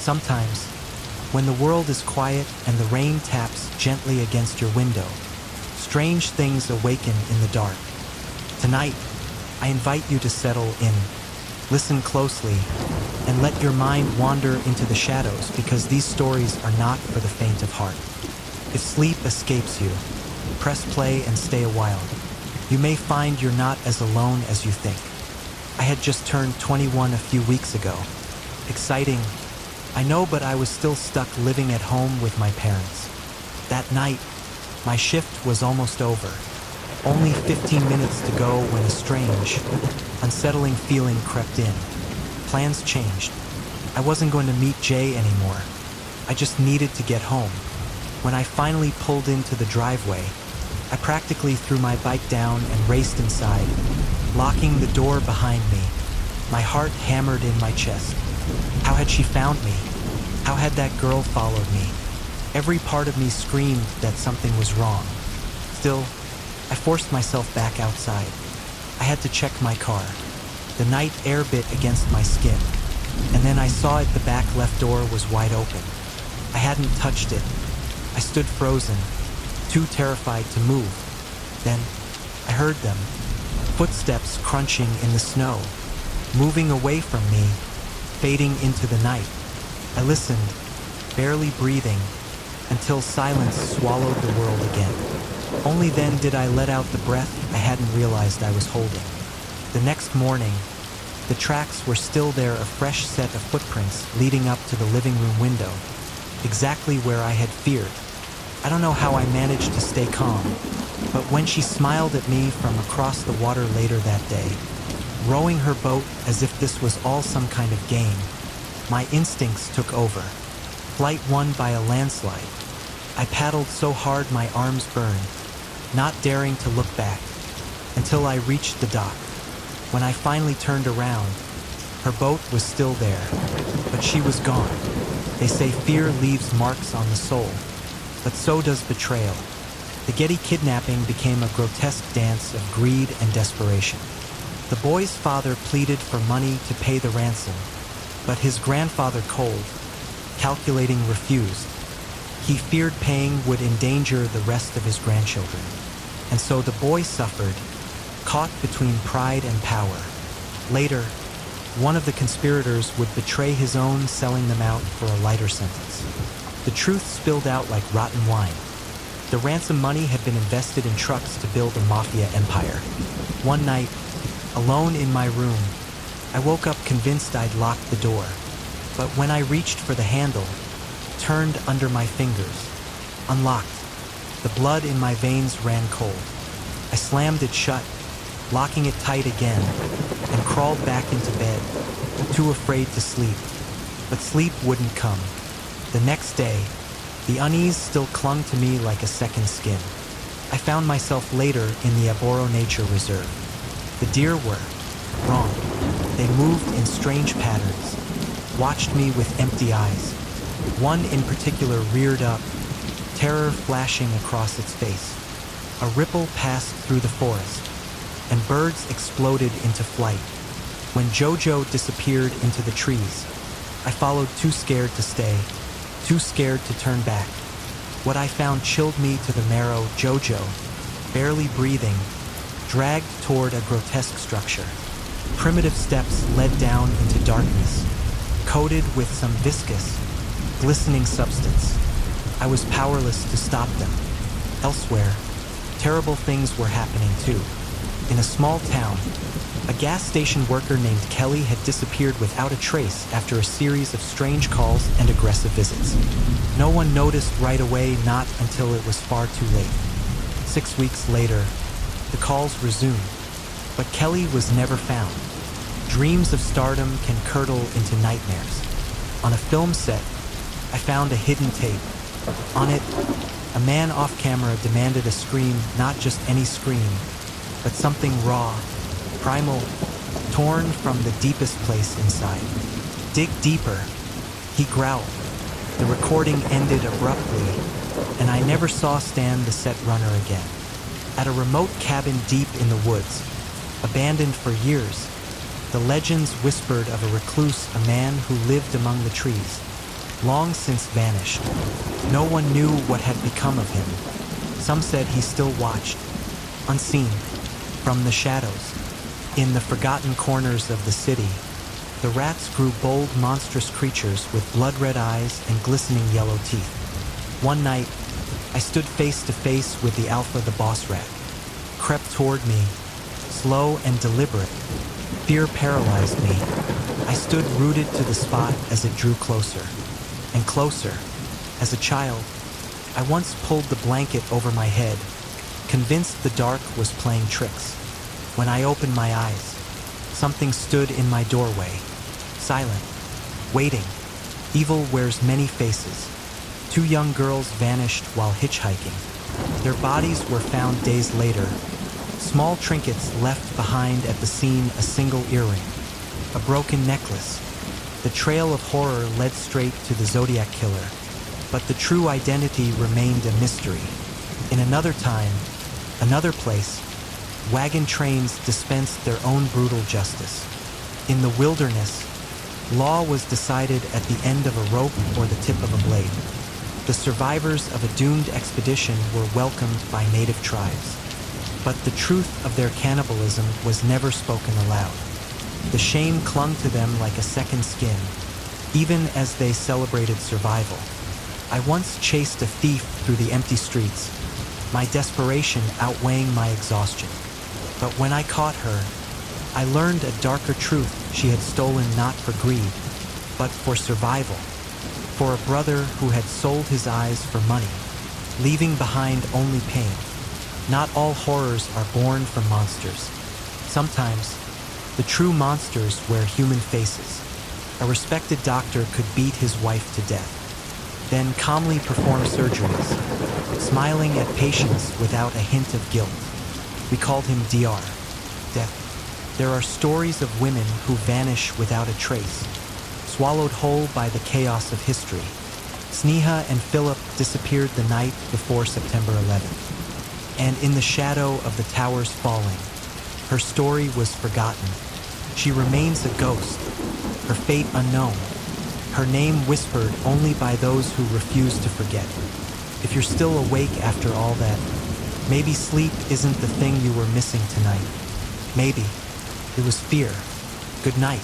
Sometimes, when the world is quiet and the rain taps gently against your window, strange things awaken in the dark. Tonight, I invite you to settle in, listen closely, and let your mind wander into the shadows, because these stories are not for the faint of heart. If sleep escapes you, press play and stay a while. You may find you're not as alone as you think. I had just turned 21 a few weeks ago. Exciting, I know, but I was still stuck living at home with my parents. That night, my shift was almost over. Only 15 minutes to go when a strange, unsettling feeling crept in. Plans changed. I wasn't going to meet Jay anymore. I just needed to get home. When I finally pulled into the driveway, I practically threw my bike down and raced inside, locking the door behind me. My heart hammered in my chest. How had she found me? How had that girl followed me? Every part of me screamed that something was wrong. Still, I forced myself back outside. I had to check my car. The night air bit against my skin, and then I saw it. The back left door was wide open. I hadn't touched it. I stood frozen, too terrified to move. Then, I heard them, footsteps crunching in the snow, moving away from me, fading into the night. I listened, barely breathing, until silence swallowed the world again. Only then did I let out the breath I hadn't realized I was holding. The next morning, the tracks were still there, a fresh set of footprints leading up to the living room window, exactly where I had feared. I don't know how I managed to stay calm, but when she smiled at me from across the water later that day, rowing her boat as if this was all some kind of game, my instincts took over. Flight won by a landslide. I paddled so hard my arms burned, not daring to look back, until I reached the dock. When I finally turned around, her boat was still there, but she was gone. They say fear leaves marks on the soul, but so does betrayal. The Getty kidnapping became a grotesque dance of greed and desperation. The boy's father pleaded for money to pay the ransom, but his grandfather, cold, calculating, refused. He feared paying would endanger the rest of his grandchildren, and so the boy suffered, caught between pride and power. Later, one of the conspirators would betray his own, selling them out for a lighter sentence. The truth spilled out like rotten wine. The ransom money had been invested in trucks to build a mafia empire. One night, alone in my room, I woke up convinced I'd locked the door. But when I reached for the handle, turned under my fingers, unlocked, the blood in my veins ran cold. I slammed it shut, locking it tight again, and crawled back into bed, too afraid to sleep. But sleep wouldn't come. The next day, the unease still clung to me like a second skin. I found myself later in the Aboro Nature Reserve. The deer were wrong. They moved in strange patterns, watched me with empty eyes. One in particular reared up, terror flashing across its face. A ripple passed through the forest, and birds exploded into flight. When Jojo disappeared into the trees, I followed, too scared to stay, too scared to turn back. What I found chilled me to the marrow. Jojo, barely breathing, dragged toward a grotesque structure. Primitive steps led down into darkness, coated with some viscous, glistening substance. I was powerless to stop them. Elsewhere, terrible things were happening too. In a small town, a gas station worker named Kelly had disappeared without a trace after a series of strange calls and aggressive visits. No one noticed right away, not until it was far too late. 6 weeks later, the calls resumed, but Kelly was never found. Dreams of stardom can curdle into nightmares. On a film set, I found a hidden tape. On it, a man off camera demanded a scream, not just any scream, but something raw, primal, torn from the deepest place inside. Dig deeper, he growled. The recording ended abruptly, and I never saw Stan, the set runner, again. At a remote cabin deep in the woods, abandoned for years, the legends whispered of a recluse, a man who lived among the trees, long since vanished. No one knew what had become of him. Some said he still watched, unseen, from the shadows. In the forgotten corners of the city, the rats grew bold, monstrous creatures with blood-red eyes and glistening yellow teeth. One night, I stood face to face with the alpha, the boss rat. Crept toward me, slow and deliberate. Fear paralyzed me. I stood rooted to the spot as it drew closer and closer. As a child, I once pulled the blanket over my head, convinced the dark was playing tricks. When I opened my eyes, something stood in my doorway, silent, waiting. Evil wears many faces. 2 young girls vanished while hitchhiking. Their bodies were found days later. Small trinkets left behind at the scene, a single earring, a broken necklace. The trail of horror led straight to the Zodiac killer, but the true identity remained a mystery. In another time, another place, wagon trains dispensed their own brutal justice. In the wilderness, law was decided at the end of a rope or the tip of a blade. The survivors of a doomed expedition were welcomed by native tribes. But the truth of their cannibalism was never spoken aloud. The shame clung to them like a second skin, even as they celebrated survival. I once chased a thief through the empty streets, my desperation outweighing my exhaustion. But when I caught her, I learned a darker truth. She had stolen not for greed, but for survival. For a brother who had sold his eyes for money, leaving behind only pain. Not all horrors are born from monsters. Sometimes, the true monsters wear human faces. A respected doctor could beat his wife to death, then calmly perform surgeries, smiling at patients without a hint of guilt. We called him DR, death. There are stories of women who vanish without a trace, swallowed whole by the chaos of history. Sneha and Philip disappeared the night before September 11th. And in the shadow of the towers falling, her story was forgotten. She remains a ghost, her fate unknown, her name whispered only by those who refuse to forget. If you're still awake after all that, maybe sleep isn't the thing you were missing tonight. Maybe it was fear. Good night.